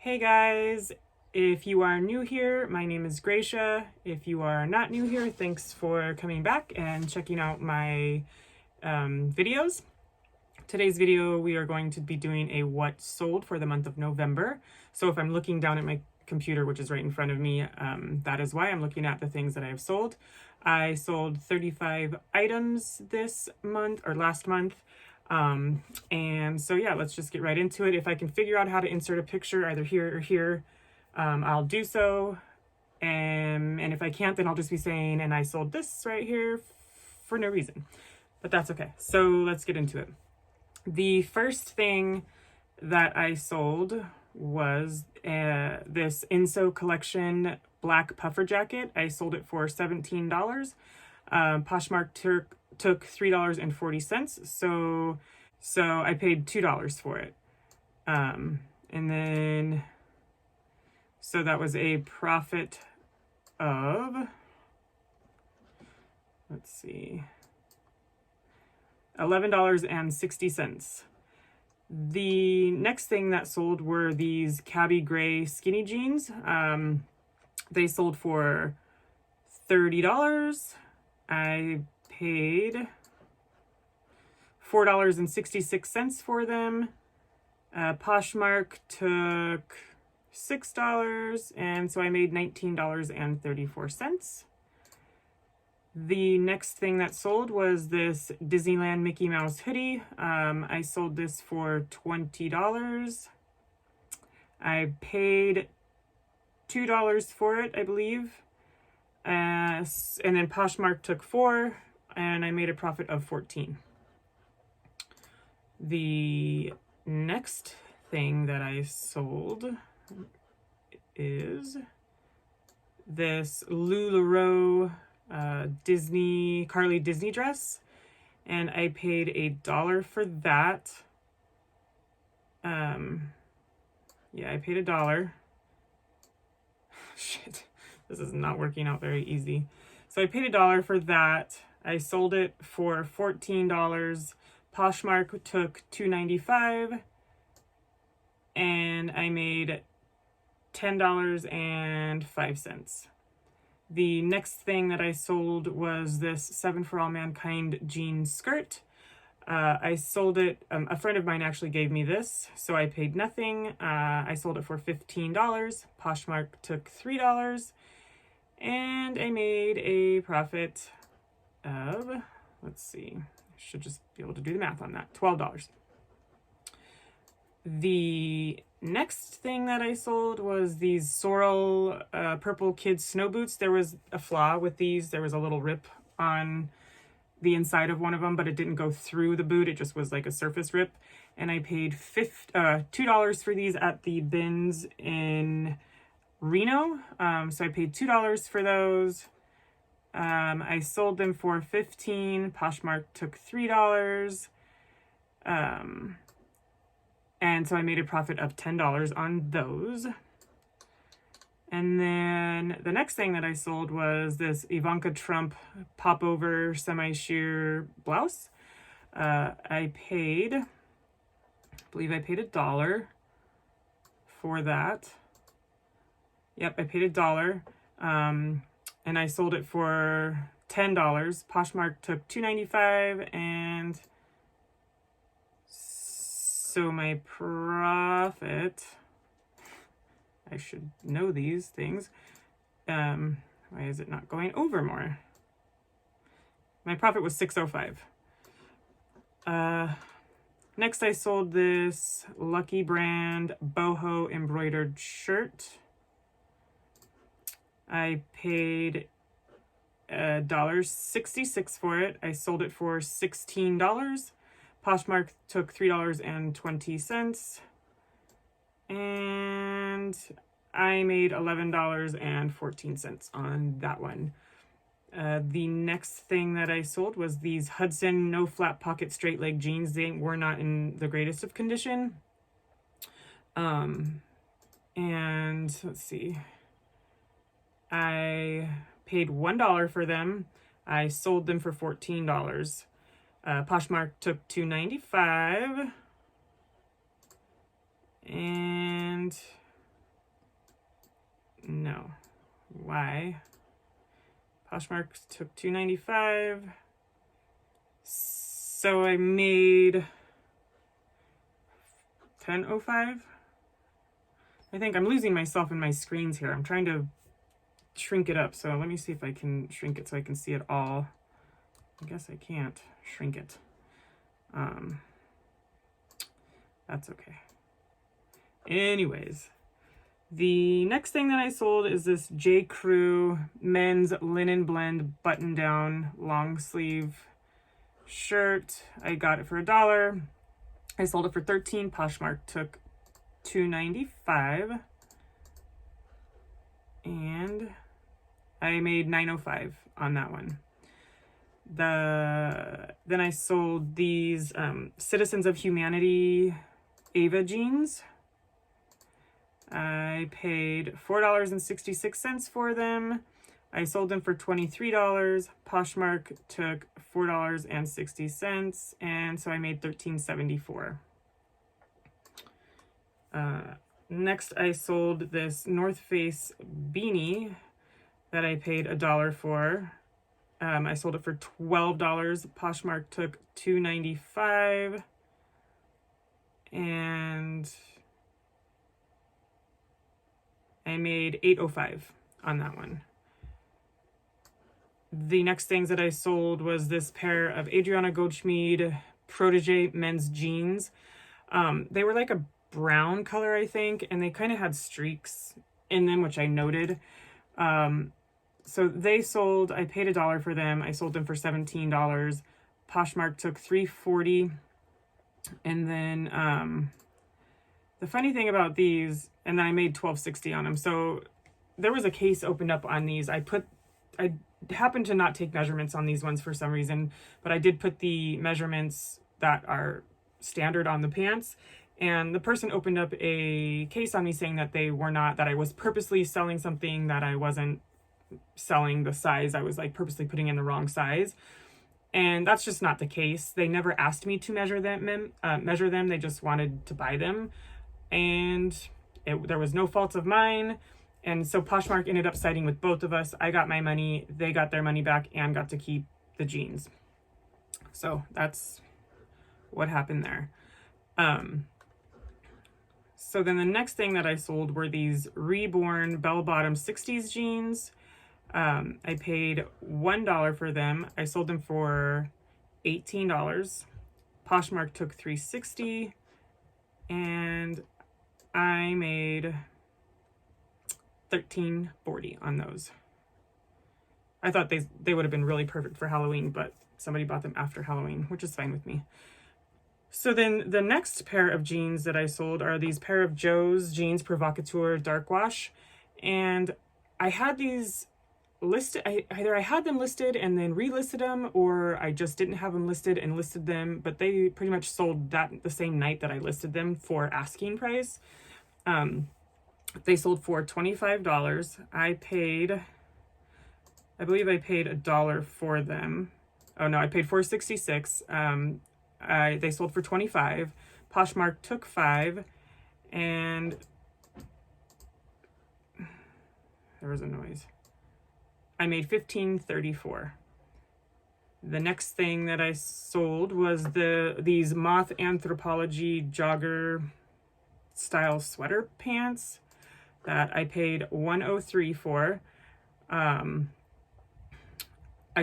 Hey guys, if you are new here, my name is Gracia. If you are not new here, thanks for coming back and checking out my videos. Today's video, we are going to be doing a what sold for the month of November. So if I'm looking down at my computer, which is right in front of me, that is why I'm looking at the things that I have sold. I sold 35 items this month or last month. And so yeah, let's just get right into it. If I can figure out how to insert a picture either here or here, I'll do so. And if I can't, then I'll just be saying, and I sold this right here for no reason, but that's okay. So let's get into it. The first thing that I sold was this Inso collection black puffer jacket. I sold it for $17. Poshmark took $3.40. So I paid $2 for it. And then, so that was a profit of, let's see, $11.60. The next thing that sold were these cabby gray skinny jeans. They sold for $30. I paid $4.66 for them. Poshmark took $6, and so I made $19.34. The next thing that sold was this Disneyland Mickey Mouse hoodie. I sold this for $20. I paid $2 for it, I believe. And then Poshmark took $4, and I made a profit of $14. The next thing that I sold is this LuLaRoe Carly Disney dress, and I paid $1 for that. Yeah, I paid $1. Shit, this is not working out very easy. So I paid $1 for that. I sold it for $14. Poshmark took $2.95, and I made $10.05. The next thing that I sold was this 7 for All Mankind jean skirt. I sold it, a friend of mine actually gave me this, so I paid nothing. I sold it for $15. Poshmark took $3, and I made a profit of, let's see, I should just be able to do the math on that, $12. The next thing that I sold was these Sorel purple kids snow boots. There was a flaw with these. There was a little rip on the inside of one of them, but it didn't go through the boot. It just was like a surface rip. And I paid $2 for these at the bins in Reno. So I paid $2 for those. I sold them for $15. Poshmark took $3. And so I made a profit of $10 on those. And then the next thing that I sold was this Ivanka Trump popover semi-sheer blouse. I believe I paid $1 for that. Yep, I paid $1. And I sold it for $10. Poshmark took $2.95, and so my profit, I should know these things. Why is it not going over more? My profit was $6.05. Next I sold this Lucky Brand boho embroidered shirt. I paid $1.66 for it. I sold it for $16. Poshmark took $3.20, and I made $11.14 on that one. The next thing that I sold was these Hudson no flat pocket straight leg jeans. They were not in the greatest of condition. And let's see, I paid $1 for them. I sold them for $14. Poshmark took $2.95, and No. Why? Poshmark took $2.95. So I made $10.05. I think I'm losing myself in my screens here. I'm trying to shrink it up. So let me see if I can shrink it so I can see it all. I guess I can't shrink it. That's okay. Anyways, the next thing that I sold is this J. Crew men's linen blend button down long sleeve shirt. I got it for $1. I sold it for $13. Poshmark took $2.95, and I made $9.05 on that one. Then I sold these Citizens of Humanity Ava jeans. I paid $4.66 for them. I sold them for $23. Poshmark took $4.60, and so I made $13.74. Next, I sold this North Face beanie that I paid $1 for. I sold it for $12. Poshmark took $2.95, and I made $8.05 on that one. The next things that I sold was this pair of Adriana Goldschmied Protege men's jeans. They were like a brown color, I think, and they kind of had streaks in them, which I noted. So they sold, I paid $1 for them. I sold them for $17. Poshmark took $3.40. And then the funny thing about these, and then I made $12.60 on them. So there was a case opened up on these. I happened to not take measurements on these ones for some reason, but I did put the measurements that are standard on the pants. And the person opened up a case on me saying that they were not, that I was purposely selling something that I wasn't selling the size. I was like purposely putting in the wrong size. And that's just not the case. They never asked me to measure them. They just wanted to buy them. And there was no fault of mine. And so Poshmark ended up siding with both of us. I got my money, they got their money back, and got to keep the jeans. So that's what happened there. So then the next thing that I sold were these Reborn bell-bottom 60s jeans. I paid $1 for them. I sold them for $18. Poshmark took $3.60, and I made $13.40 on those. I thought they would have been really perfect for Halloween, but somebody bought them after Halloween, which is fine with me. So then the next pair of jeans that I sold are these pair of Joe's Jeans Provocateur Dark Wash. And I had these listed, either I had them listed and then relisted them, or I just didn't have them listed and listed them, but they pretty much sold that the same night that I listed them for asking price. They sold for $25. I believe I paid $1 for them. Oh no, I paid $4.66. They sold for $25. Poshmark took $5, and there was a noise. I made $15.34. The next thing that I sold was these Moth Anthropology jogger style sweater pants that I paid $103 for. I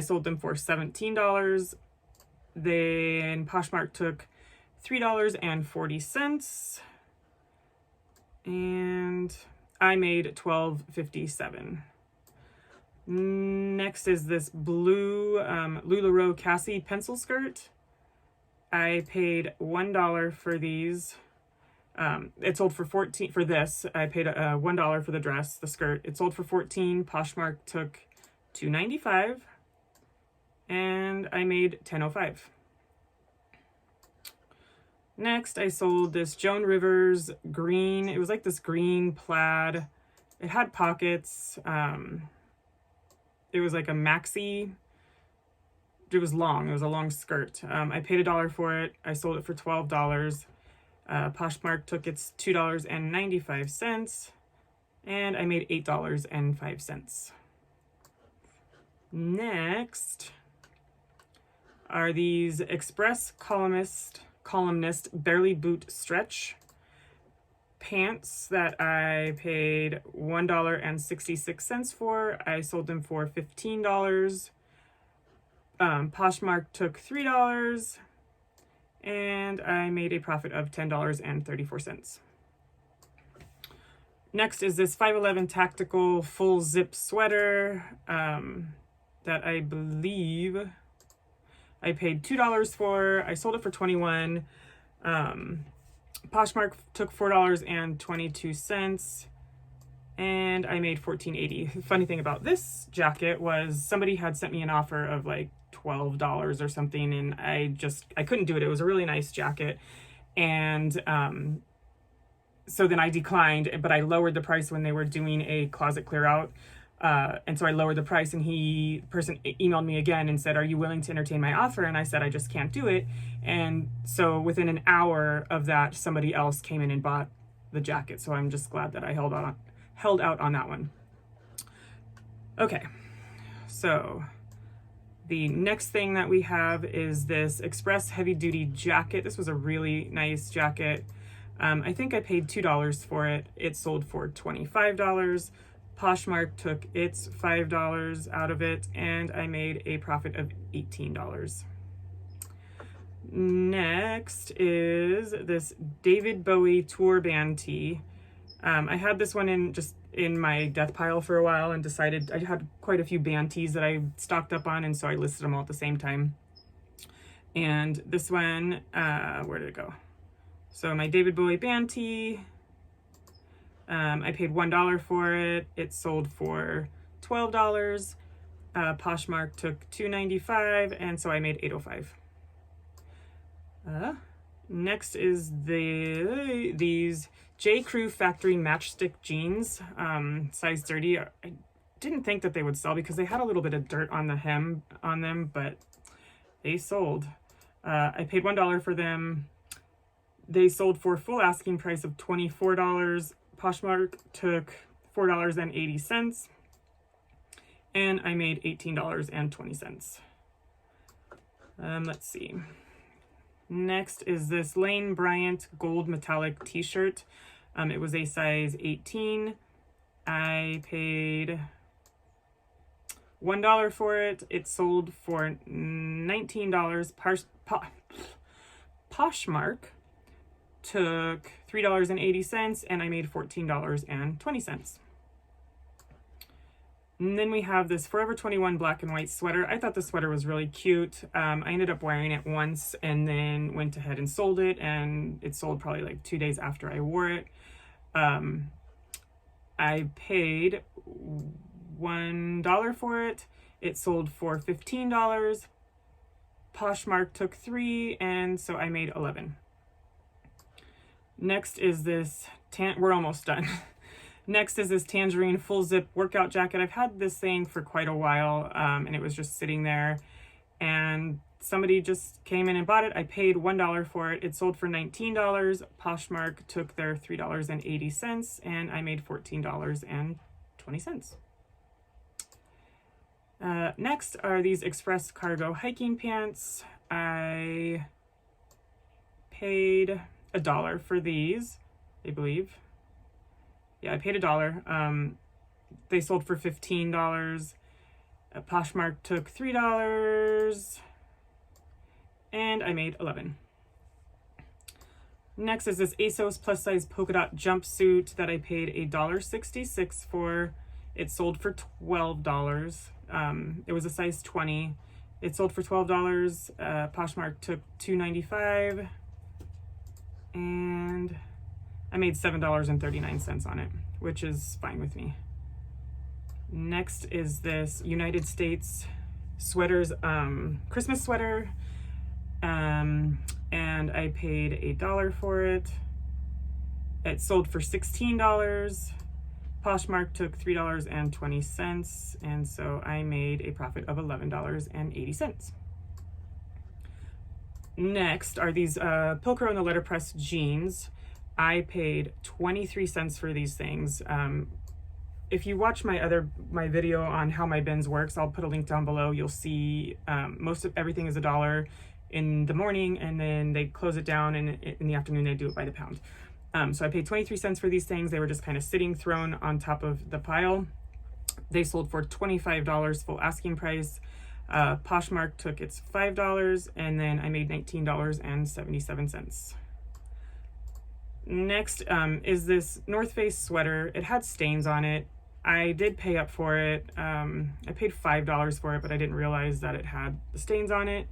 sold them for $17. Then Poshmark took $3.40, and I made $12.57. Next is this blue LuLaRoe Cassie pencil skirt. I paid $1 for these. It sold for $14 for this. I paid $1 for the dress, the skirt. It sold for $14. Poshmark took $2.95. And I made $10.05. Next, I sold this Joan Rivers green. It was like this green plaid. It had pockets. It was like a maxi. It was long. It was a long skirt. I paid $1 for it. I sold it for $12. Poshmark took its $2.95. and I made $8.05. Next are these Express columnist barely boot stretch pants that I paid $1.66 for. I sold them for $15. Poshmark took $3, and I made a profit of $10.34. Next is this 511 tactical full zip sweater that I believe I paid $2 for. I sold it for $21. Poshmark took $4.22, and I made $14.80. The funny thing about this jacket was somebody had sent me an offer of like $12 or something, and I couldn't do it. It was a really nice jacket, and so then I declined, but I lowered the price when they were doing a closet clear out. And so I lowered the price, and the person emailed me again and said, "Are you willing to entertain my offer?" And I said, "I just can't do it." And so within an hour of that, somebody else came in and bought the jacket. So I'm just glad that I held out on that one. Okay, so the next thing that we have is this Express heavy duty jacket. This was a really nice jacket. I think I paid $2 for it. It sold for $25. Poshmark took its $5 out of it, and I made a profit of $18. Next is this David Bowie tour band tee. I had this one in my death pile for a while and decided I had quite a few band tees that I stocked up on, and so I listed them all at the same time. And this one, where did it go? So my David Bowie band tee, I paid $1 for it. It sold for $12. Poshmark took $2.95, and so I made $8.05. Next is these J. Crew factory matchstick jeans, size 30. I didn't think that they would sell because they had a little bit of dirt on the hem on them, but they sold. I paid $1 for them. They sold for full asking price of $24. Poshmark took $4.80, and I made $18.20. Let's see. Next is this Lane Bryant gold metallic t-shirt. It was a size 18. I paid $1 for it. It sold for $19. Poshmark took $3.80, and I made $14.20. And then we have this Forever 21 black and white sweater. I thought the sweater was really cute. I ended up wearing it once and then went ahead and sold it, and it sold probably like 2 days after I wore it. I paid $1 for it. It sold for $15. Poshmark took $3, and so I made $11. Next is this we're almost done. Next is this tangerine full zip workout jacket. I've had this thing for quite a while, and it was just sitting there, and somebody just came in and bought it. I paid $1 for it. It sold for $19. Poshmark took their $3.80, and I made $14.20. Next are these Express cargo hiking pants. I paid $1 for these, I believe. Yeah, I paid $1. They sold for $15. Poshmark took $3, and I made $11. Next is this ASOS plus size polka dot jumpsuit that I paid $1.66 for. It sold for $12. It was a size 20. It sold for $12. Poshmark took $2.95, and I made $7.39 on it, which is fine with me. Next is this United States sweaters, Christmas sweater, and I paid $1 for it. It sold for $16. Poshmark took $3.20, and so I made a profit of $11.80. Next are these Pilcro and the letterpress jeans. I paid 23 cents for these things. if you watch my video on how my bins works, I'll put a link down below. You'll see most of everything is $1 in the morning, and then they close it down, and in the afternoon they do it by the pound. So I paid 23 cents for these things. They were just kind of sitting thrown on top of the pile. They sold for $25 full asking price. Poshmark took its $5, and then I made $19.77. Next is this North Face sweater. It had stains on it. I did pay up for it. I paid $5 for it, but I didn't realize that it had the stains on it.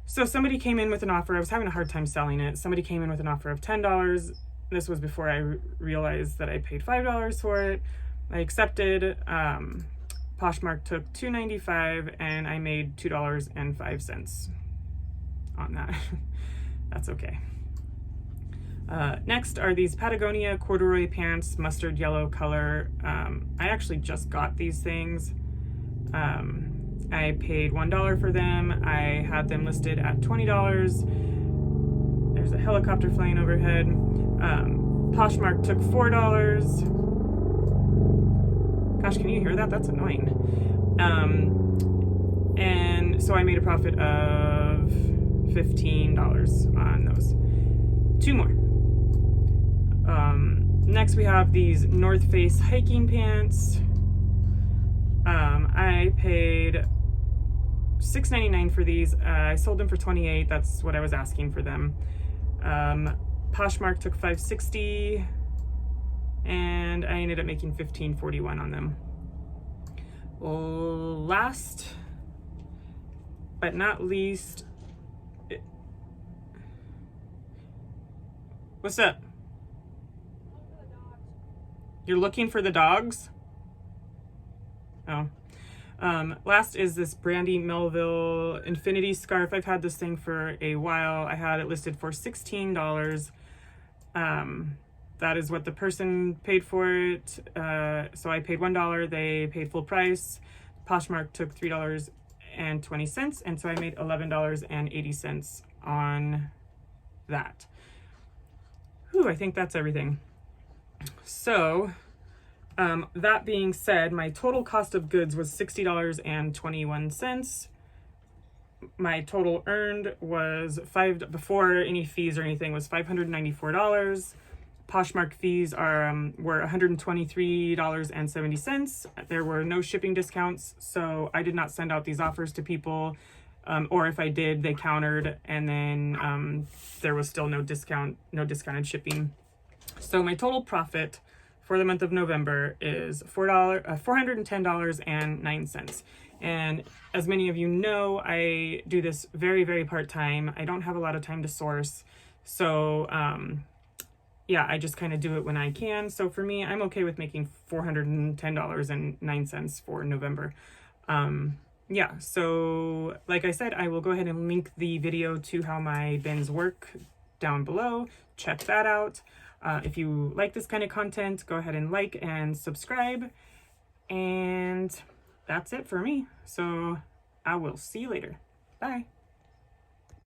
So somebody came in with an offer. I was having a hard time selling it. Somebody came in with an offer of $10. This was before I realized that I paid $5 for it. I accepted. Poshmark took $2.95, and I made $2.05 on that. That's okay. Next are these Patagonia corduroy pants, mustard yellow color. I actually just got these things. I paid $1 for them. I had them listed at $20. There's a helicopter flying overhead. Poshmark took $4. Gosh, can you hear that? That's annoying. And so I made a profit of $15 on those. Two more. Next we have these North Face hiking pants. I paid $6.99 for these. I sold them for $28. That's what I was asking for them. Poshmark took $5.60, and I ended up making $15.41 on them. Last but not least, what's up? You're looking for the dogs? Oh. Last is this Brandy Melville Infinity Scarf. I've had this thing for a while. I had it listed for $16. That is what the person paid for it. So I paid $1. They paid full price. Poshmark took $3.20, and so I made $11.80 on that. Whew, I think that's everything. So, that being said, my total cost of goods was $60.21. My total earned was before any fees or anything was $594. Poshmark fees were $123.70. There were no shipping discounts, so I did not send out these offers to people, or if I did, they countered, and then there was still no discounted shipping. So my total profit for the month of November is $410.09. And as many of you know, I do this very, very part-time. I don't have a lot of time to source. So, yeah, I just kind of do it when I can. So for me, I'm okay with making $410.09 for November. Yeah, so like I said, I will go ahead and link the video to how my bins work down below. Check that out. If you like this kind of content, go ahead and like and subscribe. And that's it for me. So I will see you later. Bye.